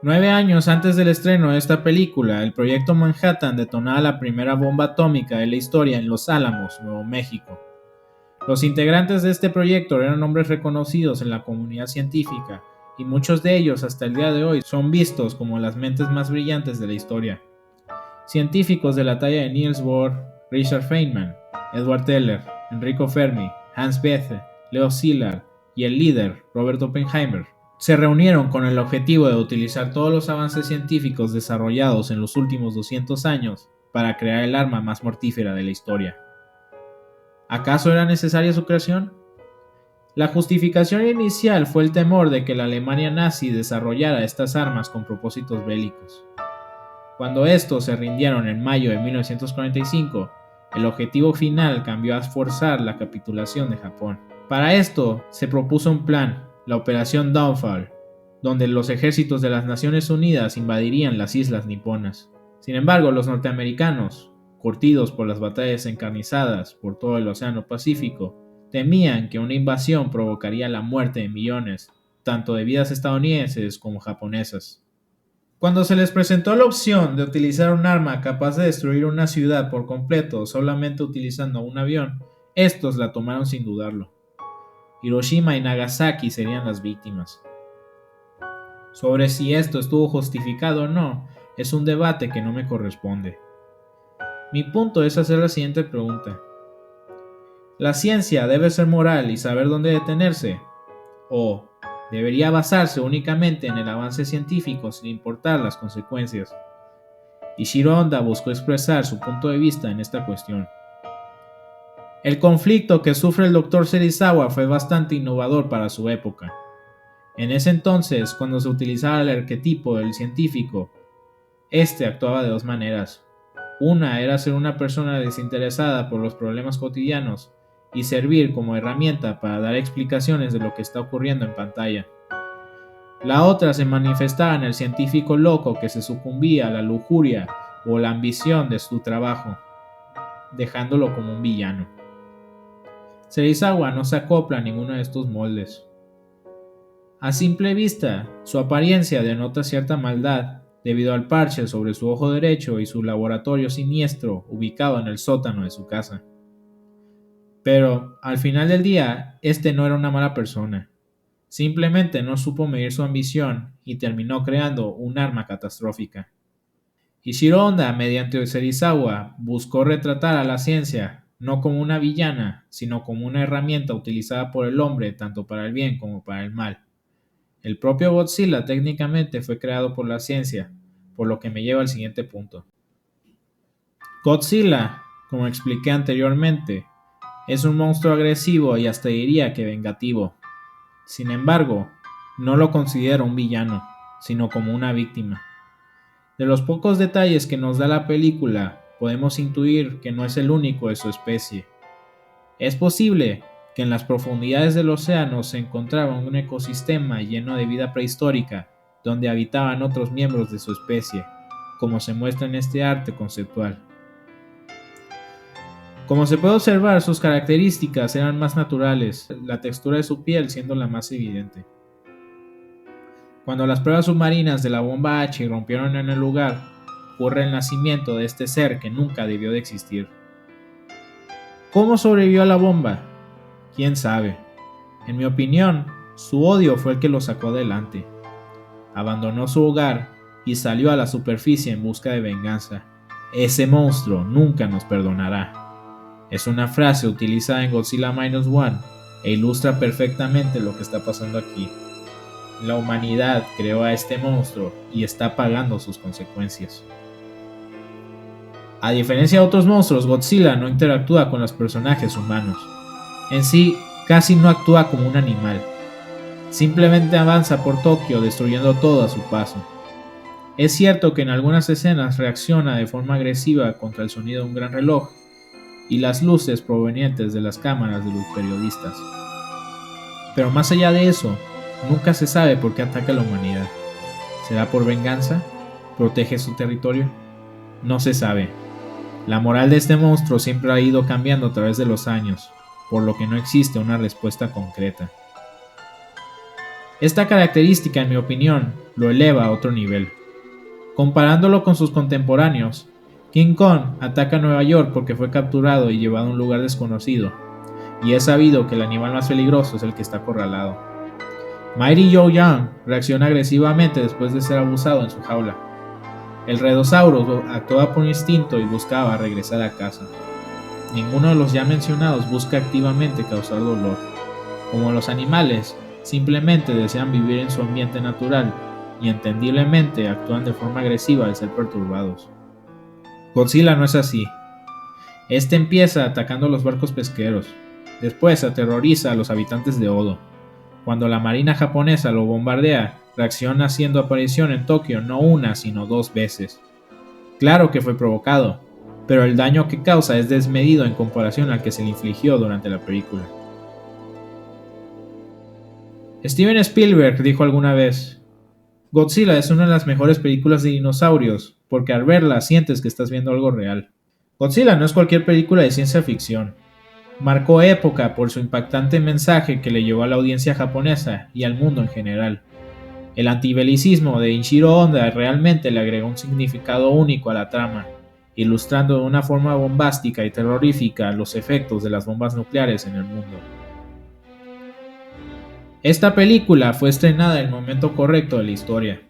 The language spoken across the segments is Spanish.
9 años antes del estreno de esta película, el Proyecto Manhattan detonaba la primera bomba atómica de la historia en Los Álamos, Nuevo México. Los integrantes de este proyecto eran hombres reconocidos en la comunidad científica, y muchos de ellos hasta el día de hoy son vistos como las mentes más brillantes de la historia. Científicos de la talla de Niels Bohr, Richard Feynman, Edward Teller, Enrico Fermi, Hans Bethe, Leo Szilard y el líder, Robert Oppenheimer, se reunieron con el objetivo de utilizar todos los avances científicos desarrollados en los últimos 200 años para crear el arma más mortífera de la historia. ¿Acaso era necesaria su creación? La justificación inicial fue el temor de que la Alemania nazi desarrollara estas armas con propósitos bélicos. Cuando estos se rindieron en mayo de 1945, el objetivo final cambió a forzar la capitulación de Japón. Para esto, se propuso un plan, la Operación Downfall, donde los ejércitos de las Naciones Unidas invadirían las islas niponas. Sin embargo, los norteamericanos, curtidos por las batallas encarnizadas por todo el Océano Pacífico, temían que una invasión provocaría la muerte de millones, tanto de vidas estadounidenses como japonesas. Cuando se les presentó la opción de utilizar un arma capaz de destruir una ciudad por completo solamente utilizando un avión, estos la tomaron sin dudarlo. Hiroshima y Nagasaki serían las víctimas. Sobre si esto estuvo justificado o no, es un debate que no me corresponde. Mi punto es hacer la siguiente pregunta. ¿La ciencia debe ser moral y saber dónde detenerse? ¿O debería basarse únicamente en el avance científico sin importar las consecuencias? Ishiro Honda buscó expresar su punto de vista en esta cuestión. El conflicto que sufre el Dr. Serizawa fue bastante innovador para su época. En ese entonces, cuando se utilizaba el arquetipo del científico, este actuaba de dos maneras. Una era ser una persona desinteresada por los problemas cotidianos y servir como herramienta para dar explicaciones de lo que está ocurriendo en pantalla. La otra se manifestaba en el científico loco que se sucumbía a la lujuria o la ambición de su trabajo, dejándolo como un villano. Serizawa no se acopla a ninguno de estos moldes. A simple vista, su apariencia denota cierta maldad debido al parche sobre su ojo derecho y su laboratorio siniestro ubicado en el sótano de su casa. Pero, al final del día, este no era una mala persona. Simplemente no supo medir su ambición y terminó creando un arma catastrófica. Ishiro Honda, mediante Serizawa, buscó retratar a la ciencia no como una villana, sino como una herramienta utilizada por el hombre tanto para el bien como para el mal. El propio Godzilla técnicamente fue creado por la ciencia, por lo que me lleva al siguiente punto. Godzilla, como expliqué anteriormente, es un monstruo agresivo y hasta diría que vengativo. Sin embargo, no lo considero un villano, sino como una víctima. De los pocos detalles que nos da la película, podemos intuir que no es el único de su especie. Es posible que en las profundidades del océano se encontraba un ecosistema lleno de vida prehistórica, donde habitaban otros miembros de su especie, como se muestra en este arte conceptual. Como se puede observar, sus características eran más naturales, la textura de su piel siendo la más evidente. Cuando las pruebas submarinas de la bomba H rompieron en el lugar, ocurre el nacimiento de este ser que nunca debió de existir. ¿Cómo sobrevivió a la bomba? ¿Quién sabe? En mi opinión, su odio fue el que lo sacó adelante. Abandonó su hogar y salió a la superficie en busca de venganza. Ese monstruo nunca nos perdonará. Es una frase utilizada en Godzilla Minus One e ilustra perfectamente lo que está pasando aquí. La humanidad creó a este monstruo y está pagando sus consecuencias. A diferencia de otros monstruos, Godzilla no interactúa con los personajes humanos. En sí, casi no actúa como un animal. Simplemente avanza por Tokio destruyendo todo a su paso. Es cierto que en algunas escenas reacciona de forma agresiva contra el sonido de un gran reloj y las luces provenientes de las cámaras de los periodistas. Pero más allá de eso, nunca se sabe por qué ataca a la humanidad. ¿Será por venganza? ¿Protege su territorio? No se sabe. La moral de este monstruo siempre ha ido cambiando a través de los años, por lo que no existe una respuesta concreta. Esta característica, en mi opinión, lo eleva a otro nivel. Comparándolo con sus contemporáneos, King Kong ataca a Nueva York porque fue capturado y llevado a un lugar desconocido, y es sabido que el animal más peligroso es el que está acorralado. Mighty Joe Young reacciona agresivamente después de ser abusado en su jaula. El Redosaurus actuaba por instinto y buscaba regresar a casa. Ninguno de los ya mencionados busca activamente causar dolor. Como los animales, simplemente desean vivir en su ambiente natural y entendiblemente actúan de forma agresiva al ser perturbados. Godzilla no es así. Este empieza atacando los barcos pesqueros. Después aterroriza a los habitantes de Odo. Cuando la marina japonesa lo bombardea, reacciona haciendo aparición en Tokio no una, sino 2 veces. Claro que fue provocado, pero el daño que causa es desmedido en comparación al que se le infligió durante la película. Steven Spielberg dijo alguna vez: Godzilla es una de las mejores películas de dinosaurios, porque al verla sientes que estás viendo algo real. Godzilla no es cualquier película de ciencia ficción. Marcó época por su impactante mensaje que le llevó a la audiencia japonesa y al mundo en general. El antibelicismo de Ishiro Honda realmente le agregó un significado único a la trama, ilustrando de una forma bombástica y terrorífica los efectos de las bombas nucleares en el mundo. Esta película fue estrenada en el momento correcto de la historia.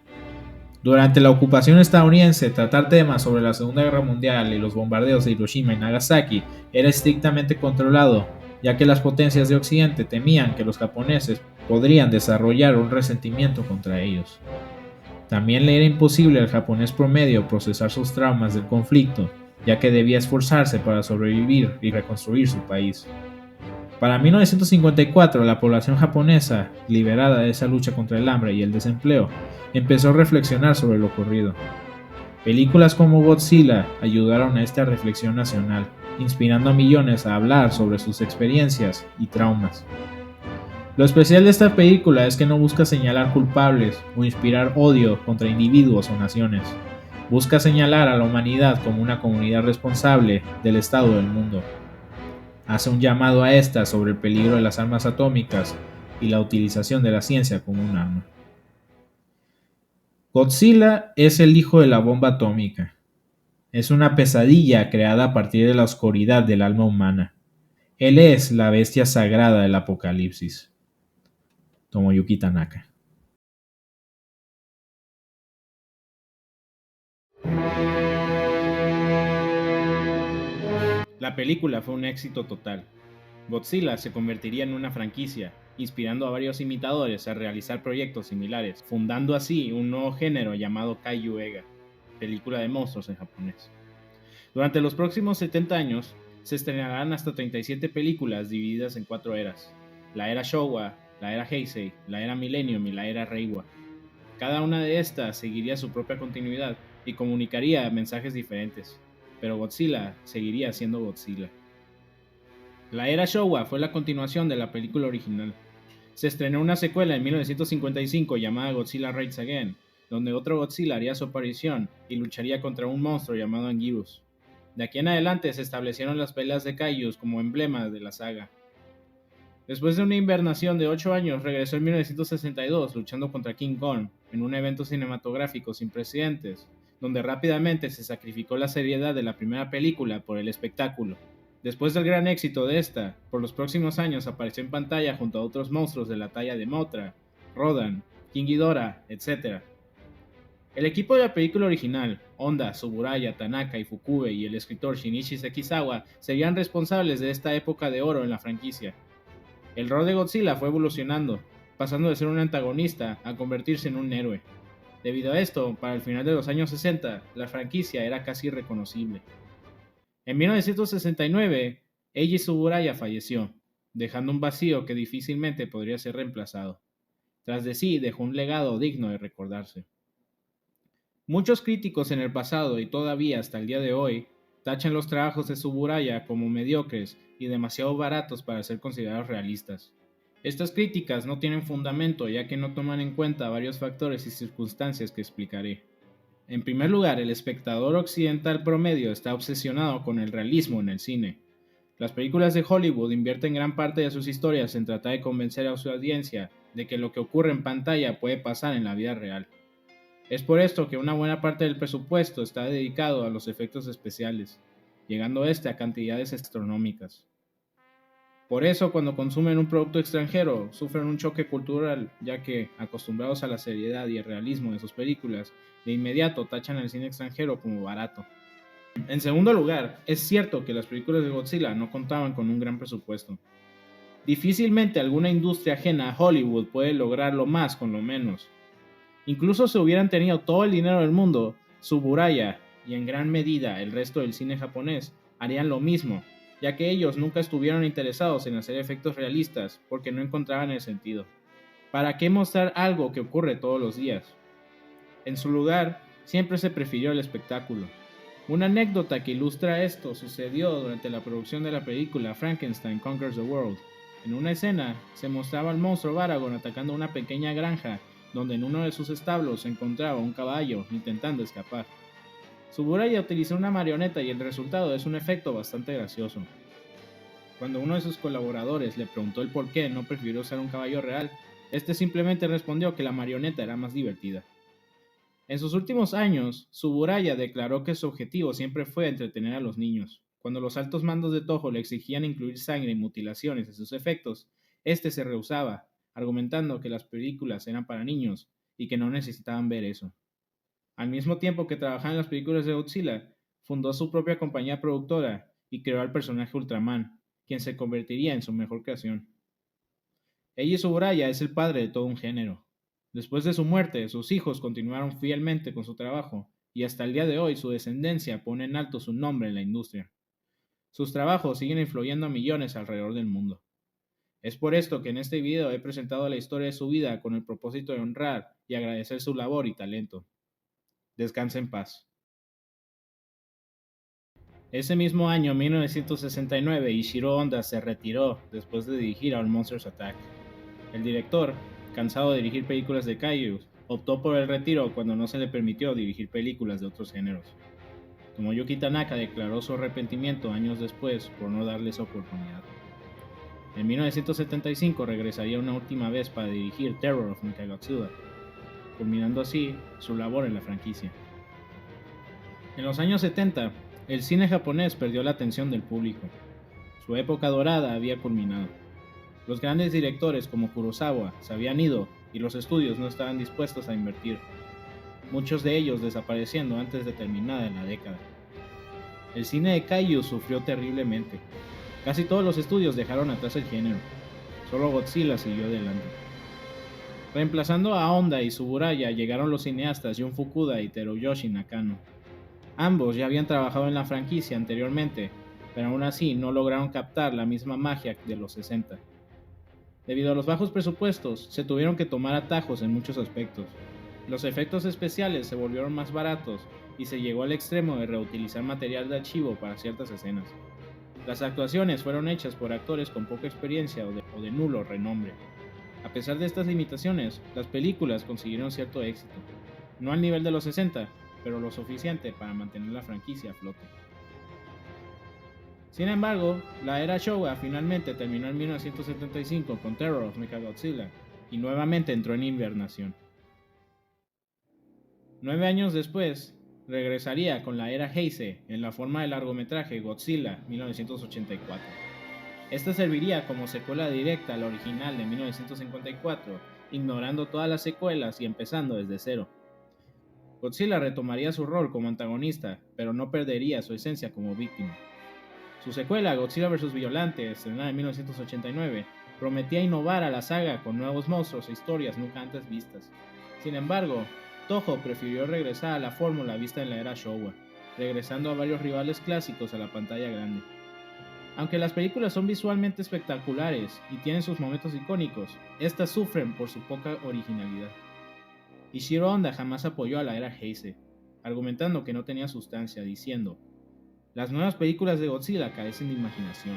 Durante la ocupación estadounidense, tratar temas sobre la Segunda Guerra Mundial y los bombardeos de Hiroshima y Nagasaki era estrictamente controlado, ya que las potencias de Occidente temían que los japoneses podrían desarrollar un resentimiento contra ellos. También le era imposible al japonés promedio procesar sus traumas del conflicto, ya que debía esforzarse para sobrevivir y reconstruir su país. Para 1954, la población japonesa, liberada de esa lucha contra el hambre y el desempleo, empezó a reflexionar sobre lo ocurrido. Películas como Godzilla ayudaron a esta reflexión nacional, inspirando a millones a hablar sobre sus experiencias y traumas. Lo especial de esta película es que no busca señalar culpables o inspirar odio contra individuos o naciones. Busca señalar a la humanidad como una comunidad responsable del estado del mundo. Hace un llamado a esta sobre el peligro de las armas atómicas y la utilización de la ciencia como un arma. Godzilla es el hijo de la bomba atómica. Es una pesadilla creada a partir de la oscuridad del alma humana. Él es la bestia sagrada del apocalipsis. Tomoyuki Tanaka. La película fue un éxito total. Godzilla se convertiría en una franquicia, inspirando a varios imitadores a realizar proyectos similares, fundando así un nuevo género llamado Kaiju Ega, película de monstruos en japonés. Durante los próximos 70 años, se estrenarán hasta 37 películas divididas en 4 eras: la era Showa, la era Heisei, la era Millennium y la era Reiwa. Cada una de estas seguiría su propia continuidad y comunicaría mensajes diferentes, pero Godzilla seguiría siendo Godzilla. La era Showa fue la continuación de la película original. Se estrenó una secuela en 1955 llamada Godzilla Rides Again, donde otro Godzilla haría su aparición y lucharía contra un monstruo llamado Anguirus. De aquí en adelante se establecieron las peleas de kaijus como emblema de la saga. Después de una invernación de 8 años, regresó en 1962 luchando contra King Kong en un evento cinematográfico sin precedentes, donde rápidamente se sacrificó la seriedad de la primera película por el espectáculo. Después del gran éxito de esta, por los próximos años apareció en pantalla junto a otros monstruos de la talla de Mothra, Rodan, King Ghidorah, etc. El equipo de la película original, Honda, Tsuburaya, Tanaka y Fukube, y el escritor Shinichi Sekizawa serían responsables de esta época de oro en la franquicia. El rol de Godzilla fue evolucionando, pasando de ser un antagonista a convertirse en un héroe. Debido a esto, para el final de los años 60, la franquicia era casi irreconocible. En 1969, Eiji Tsuburaya falleció, dejando un vacío que difícilmente podría ser reemplazado. Tras de sí, dejó un legado digno de recordarse. Muchos críticos en el pasado y todavía hasta el día de hoy tachan los trabajos de Tsuburaya como mediocres y demasiado baratos para ser considerados realistas. Estas críticas no tienen fundamento, ya que no toman en cuenta varios factores y circunstancias que explicaré. En primer lugar, el espectador occidental promedio está obsesionado con el realismo en el cine. Las películas de Hollywood invierten gran parte de sus historias en tratar de convencer a su audiencia de que lo que ocurre en pantalla puede pasar en la vida real. Es por esto que una buena parte del presupuesto está dedicado a los efectos especiales, llegando a cantidades astronómicas. Por eso, cuando consumen un producto extranjero, sufren un choque cultural, ya que, acostumbrados a la seriedad y el realismo de sus películas, de inmediato tachan al cine extranjero como barato. En segundo lugar, es cierto que las películas de Godzilla no contaban con un gran presupuesto. Difícilmente alguna industria ajena a Hollywood puede lograr lo más con lo menos. Incluso si hubieran tenido todo el dinero del mundo, Suburaya y en gran medida el resto del cine japonés harían lo mismo, ya que ellos nunca estuvieron interesados en hacer efectos realistas porque no encontraban el sentido. ¿Para qué mostrar algo que ocurre todos los días? En su lugar, siempre se prefirió el espectáculo. Una anécdota que ilustra esto sucedió durante la producción de la película Frankenstein Conquers the World. En una escena se mostraba al monstruo Baragon atacando una pequeña granja donde en uno de sus establos se encontraba un caballo intentando escapar. Suburaya utilizó una marioneta y el resultado es un efecto bastante gracioso. Cuando uno de sus colaboradores le preguntó el por qué no prefirió usar un caballo real, este simplemente respondió que la marioneta era más divertida. En sus últimos años, Suburaya declaró que su objetivo siempre fue entretener a los niños. Cuando los altos mandos de Toho le exigían incluir sangre y mutilaciones en sus efectos, este se rehusaba, argumentando que las películas eran para niños y que no necesitaban ver eso. Al mismo tiempo que trabajaba en las películas de Godzilla, fundó su propia compañía productora y creó al personaje Ultraman, quien se convertiría en su mejor creación. Eiji Tsuburaya es el padre de todo un género. Después de su muerte, sus hijos continuaron fielmente con su trabajo, y hasta el día de hoy su descendencia pone en alto su nombre en la industria. Sus trabajos siguen influyendo a millones alrededor del mundo. Es por esto que en este video he presentado la historia de su vida con el propósito de honrar y agradecer su labor y talento. Descanse en paz. Ese mismo año, 1969, Ishiro Honda se retiró después de dirigir All Monsters Attack. El director, cansado de dirigir películas de kaiju, optó por el retiro cuando no se le permitió dirigir películas de otros géneros. Tomoyuki Tanaka declaró su arrepentimiento años después por no darle esa oportunidad. En 1975 regresaría una última vez para dirigir Terror of Mechagodzilla, culminando así su labor en la franquicia. En los años 70, el cine japonés perdió la atención del público. Su época dorada había culminado. Los grandes directores como Kurosawa se habían ido y los estudios no estaban dispuestos a invertir, muchos de ellos desapareciendo antes de terminada la década. El cine de kaiju sufrió terriblemente. Casi todos los estudios dejaron atrás el género. Solo Godzilla siguió adelante. Reemplazando a Honda y Tsuburaya llegaron los cineastas Jun Fukuda y Teruyoshi Nakano. Ambos ya habían trabajado en la franquicia anteriormente, pero aún así no lograron captar la misma magia de los 60. Debido a los bajos presupuestos, se tuvieron que tomar atajos en muchos aspectos. Los efectos especiales se volvieron más baratos y se llegó al extremo de reutilizar material de archivo para ciertas escenas. Las actuaciones fueron hechas por actores con poca experiencia o de nulo renombre. A pesar de estas limitaciones, las películas consiguieron cierto éxito. No al nivel de los 60, pero lo suficiente para mantener la franquicia a flote. Sin embargo, la era Showa finalmente terminó en 1975 con Terror of Mechagodzilla y nuevamente entró en hibernación. 9 años después, regresaría con la era Heisei en la forma del largometraje Godzilla 1984. Esta serviría como secuela directa a la original de 1954, ignorando todas las secuelas y empezando desde cero. Godzilla retomaría su rol como antagonista, pero no perdería su esencia como víctima. Su secuela, Godzilla vs. Violante, estrenada en 1989, prometía innovar a la saga con nuevos monstruos e historias nunca antes vistas. Sin embargo, Toho prefirió regresar a la fórmula vista en la era Showa, regresando a varios rivales clásicos a la pantalla grande. Aunque las películas son visualmente espectaculares y tienen sus momentos icónicos, estas sufren por su poca originalidad. Ishiro Honda jamás apoyó a la era Heisei, argumentando que no tenía sustancia, diciendo: las nuevas películas de Godzilla carecen de imaginación.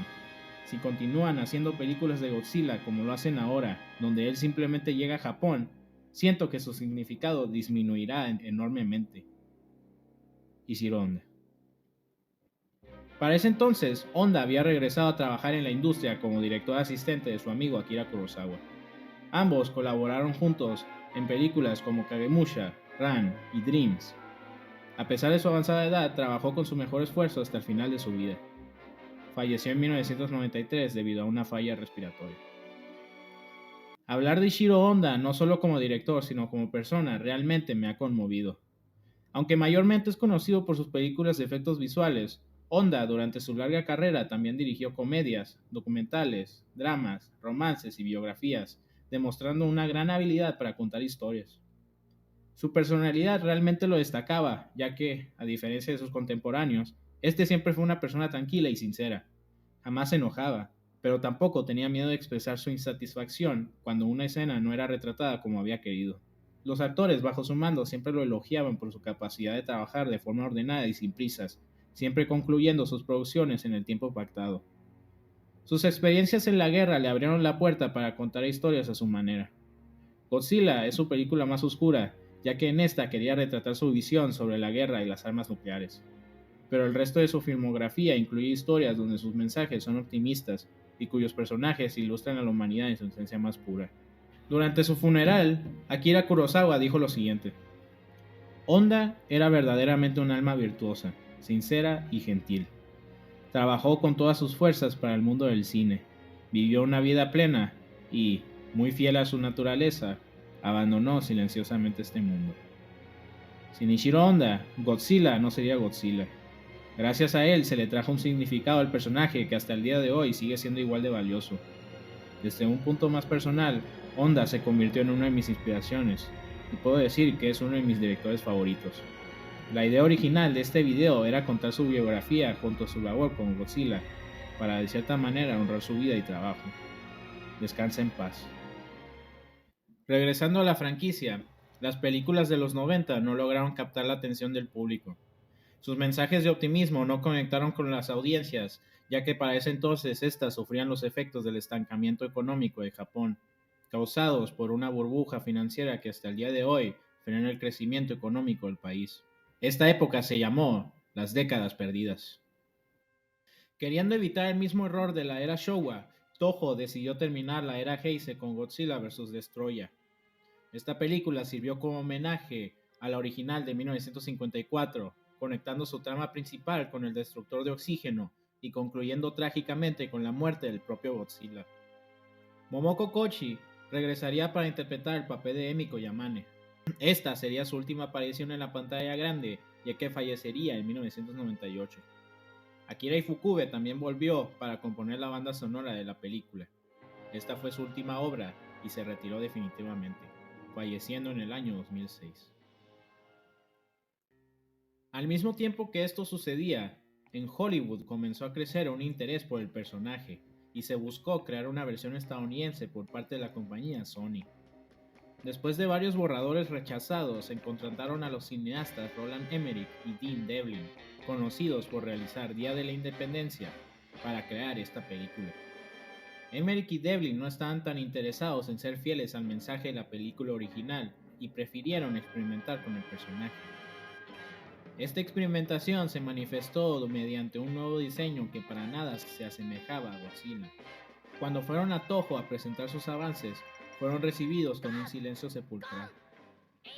Si continúan haciendo películas de Godzilla como lo hacen ahora, donde él simplemente llega a Japón, siento que su significado disminuirá enormemente. Ishiro Honda. Para ese entonces, Honda había regresado a trabajar en la industria como director asistente de su amigo Akira Kurosawa. Ambos colaboraron juntos en películas como Kagemusha, Ran y Dreams. A pesar de su avanzada edad, trabajó con su mejor esfuerzo hasta el final de su vida. Falleció en 1993 debido a una falla respiratoria. Hablar de Ishiro Honda, no solo como director, sino como persona, realmente me ha conmovido. Aunque mayormente es conocido por sus películas de efectos visuales, Honda durante su larga carrera también dirigió comedias, documentales, dramas, romances y biografías, demostrando una gran habilidad para contar historias. Su personalidad realmente lo destacaba, ya que, a diferencia de sus contemporáneos, este siempre fue una persona tranquila y sincera. Jamás se enojaba, pero tampoco tenía miedo de expresar su insatisfacción cuando una escena no era retratada como había querido. Los actores bajo su mando siempre lo elogiaban por su capacidad de trabajar de forma ordenada y sin prisas, siempre concluyendo sus producciones en el tiempo pactado. Sus experiencias en la guerra le abrieron la puerta para contar historias a su manera. Godzilla es su película más oscura, ya que en esta quería retratar su visión sobre la guerra y las armas nucleares. Pero el resto de su filmografía incluye historias donde sus mensajes son optimistas y cuyos personajes ilustran a la humanidad en su esencia más pura. Durante su funeral, Akira Kurosawa dijo lo siguiente: Honda era verdaderamente un alma virtuosa, sincera y gentil. Trabajó con todas sus fuerzas para el mundo del cine, vivió una vida plena y, muy fiel a su naturaleza, abandonó silenciosamente este mundo. Sin Ishiro Honda, Godzilla no sería Godzilla. Gracias a él se le trajo un significado al personaje que hasta el día de hoy sigue siendo igual de valioso. Desde un punto más personal, Honda se convirtió en una de mis inspiraciones, y puedo decir que es uno de mis directores favoritos. La idea original de este video era contar su biografía junto a su labor como Godzilla, para de cierta manera honrar su vida y trabajo. Descansa en paz. Regresando a la franquicia, las películas de los 90 no lograron captar la atención del público. Sus mensajes de optimismo no conectaron con las audiencias, ya que para ese entonces éstas sufrían los efectos del estancamiento económico de Japón, causados por una burbuja financiera que hasta el día de hoy frena el crecimiento económico del país. Esta época se llamó las décadas perdidas. Queriendo evitar el mismo error de la era Showa, Toho decidió terminar la era Heisei con Godzilla vs. Destroyer. Esta película sirvió como homenaje a la original de 1954, conectando su trama principal con el destructor de oxígeno y concluyendo trágicamente con la muerte del propio Godzilla. Momoko Kochi regresaría para interpretar el papel de Emiko Yamane. Esta sería su última aparición en la pantalla grande, ya que fallecería en 1998. Akira Ifukube también volvió para componer la banda sonora de la película. Esta fue su última obra y se retiró definitivamente, falleciendo en el año 2006. Al mismo tiempo que esto sucedía, en Hollywood comenzó a crecer un interés por el personaje y se buscó crear una versión estadounidense por parte de la compañía Sony. Después de varios borradores rechazados, se contrataron a los cineastas Roland Emmerich y Dean Devlin, conocidos por realizar Día de la Independencia, para crear esta película. Emmerich y Devlin no estaban tan interesados en ser fieles al mensaje de la película original y prefirieron experimentar con el personaje. Esta experimentación se manifestó mediante un nuevo diseño que para nada se asemejaba a Godzilla. Cuando fueron a Toho a presentar sus avances, fueron recibidos con un silencio sepulcral.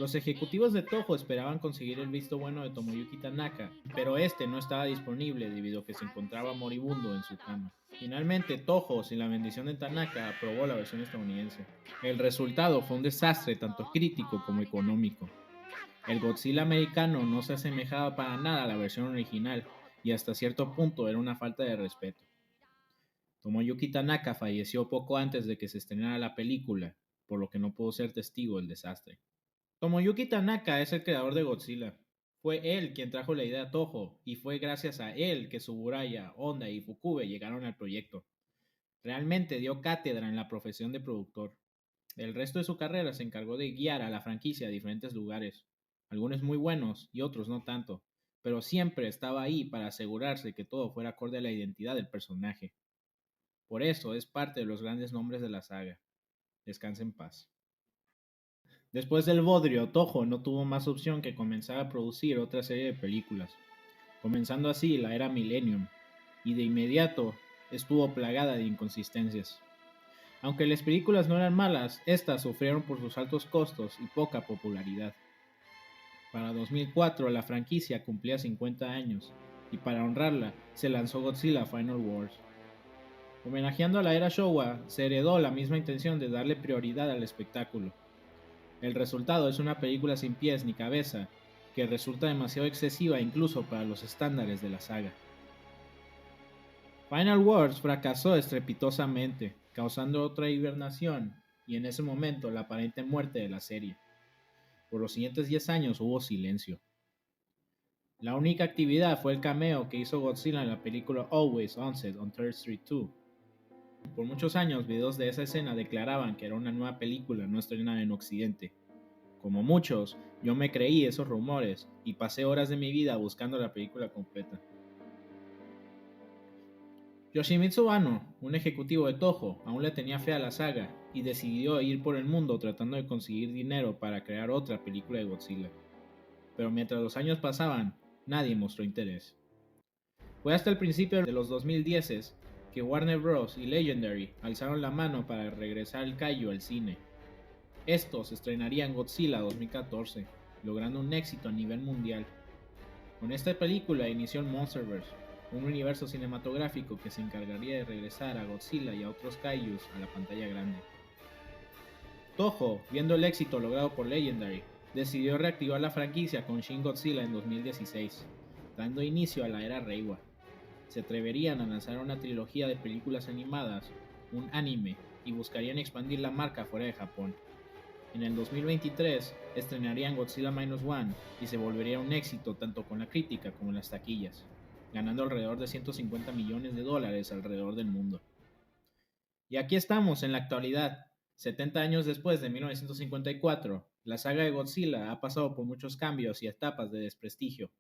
Los ejecutivos de Toho esperaban conseguir el visto bueno de Tomoyuki Tanaka, pero este no estaba disponible debido a que se encontraba moribundo en su cama. Finalmente, Toho, sin la bendición de Tanaka, aprobó la versión estadounidense. El resultado fue un desastre tanto crítico como económico. El Godzilla americano no se asemejaba para nada a la versión original y hasta cierto punto era una falta de respeto. Tomoyuki Tanaka falleció poco antes de que se estrenara la película, por lo que no pudo ser testigo del desastre. Tomoyuki Tanaka es el creador de Godzilla. Fue él quien trajo la idea a Toho y fue gracias a él que Suburaya, Honda y Fukube llegaron al proyecto. Realmente dio cátedra en la profesión de productor. El resto de su carrera se encargó de guiar a la franquicia a diferentes lugares, algunos muy buenos y otros no tanto, pero siempre estaba ahí para asegurarse que todo fuera acorde a la identidad del personaje. Por eso es parte de los grandes nombres de la saga. Descansa en paz. Después del bodrio, Toho no tuvo más opción que comenzar a producir otra serie de películas, comenzando así la era Millennium, y de inmediato estuvo plagada de inconsistencias. Aunque las películas no eran malas, estas sufrieron por sus altos costos y poca popularidad. Para 2004 la franquicia cumplía 50 años, y para honrarla se lanzó Godzilla Final Wars. Homenajeando a la era Showa, se heredó la misma intención de darle prioridad al espectáculo. El resultado es una película sin pies ni cabeza, que resulta demasiado excesiva incluso para los estándares de la saga. Final Wars fracasó estrepitosamente, causando otra hibernación y en ese momento la aparente muerte de la serie. Por los siguientes 10 años hubo silencio. La única actividad fue el cameo que hizo Godzilla en la película Always Onset on 3rd Street 2. Por muchos años videos de esa escena declaraban que era una nueva película no estrenada en Occidente. Como muchos, yo me creí esos rumores y pasé horas de mi vida buscando la película completa. Yoshimitsu Anno, un ejecutivo de Toho, aún le tenía fe a la saga y decidió ir por el mundo tratando de conseguir dinero para crear otra película de Godzilla. Pero mientras los años pasaban, nadie mostró interés. Fue hasta el principio de los 2010s que Warner Bros. Y Legendary alzaron la mano para regresar el kaiju al cine. Estos estrenarían Godzilla 2014, logrando un éxito a nivel mundial. Con esta película inició el Monsterverse, un universo cinematográfico que se encargaría de regresar a Godzilla y a otros kaijus a la pantalla grande. Toho, viendo el éxito logrado por Legendary, decidió reactivar la franquicia con Shin Godzilla en 2016, dando inicio a la era Reiwa. Se atreverían a lanzar una trilogía de películas animadas, un anime, y buscarían expandir la marca fuera de Japón. En el 2023 estrenarían Godzilla Minus One y se volvería un éxito tanto con la crítica como en las taquillas, ganando alrededor de $150 millones alrededor del mundo. Y aquí estamos en la actualidad, 70 años después de 1954, la saga de Godzilla ha pasado por muchos cambios y etapas de desprestigio,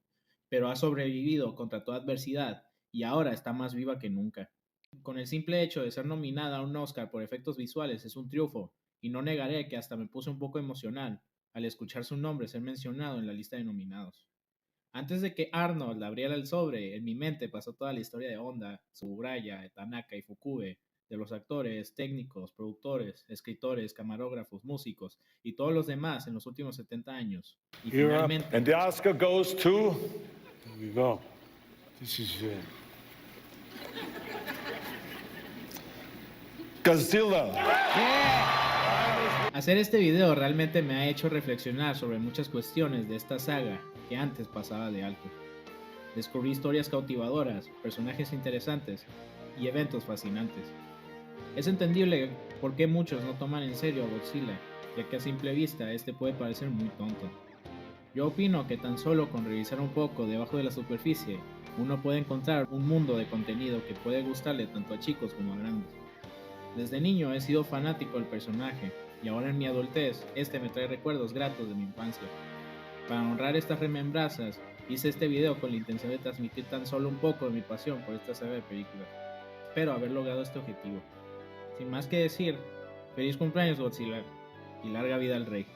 pero ha sobrevivido contra toda adversidad y ahora está más viva que nunca. Con el simple hecho de ser nominada a un Oscar por efectos visuales es un triunfo, y no negaré que hasta me puse un poco emocional al escuchar su nombre ser mencionado en la lista de nominados. Antes de que Arnold abriera el sobre, en mi mente pasó toda la historia de Honda, Tsuburaya, Tanaka y Fukube, de los actores, técnicos, productores, escritores, camarógrafos, músicos y todos los demás en los últimos 70 años. Y finalmente... And the Oscar goes to... Here we go. This is Godzilla. Hacer este video realmente me ha hecho reflexionar sobre muchas cuestiones de esta saga que antes pasaba de alto. Descubrí historias cautivadoras, personajes interesantes y eventos fascinantes. Es entendible por qué muchos no toman en serio a Godzilla, ya que a simple vista este puede parecer muy tonto. Yo opino que tan solo con revisar un poco debajo de la superficie, uno puede encontrar un mundo de contenido que puede gustarle tanto a chicos como a grandes. Desde niño he sido fanático del personaje, y ahora en mi adultez, este me trae recuerdos gratos de mi infancia. Para honrar estas remembranzas, hice este video con la intención de transmitir tan solo un poco de mi pasión por esta saga de películas. Espero haber logrado este objetivo. Sin más que decir, feliz cumpleaños Godzilla, y larga vida al rey.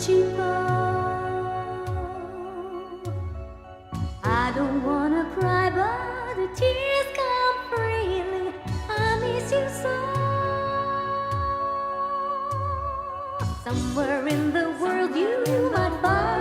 cheaper. I don't wanna cry, but the tears come freely. I miss you so. Somewhere in the world you might find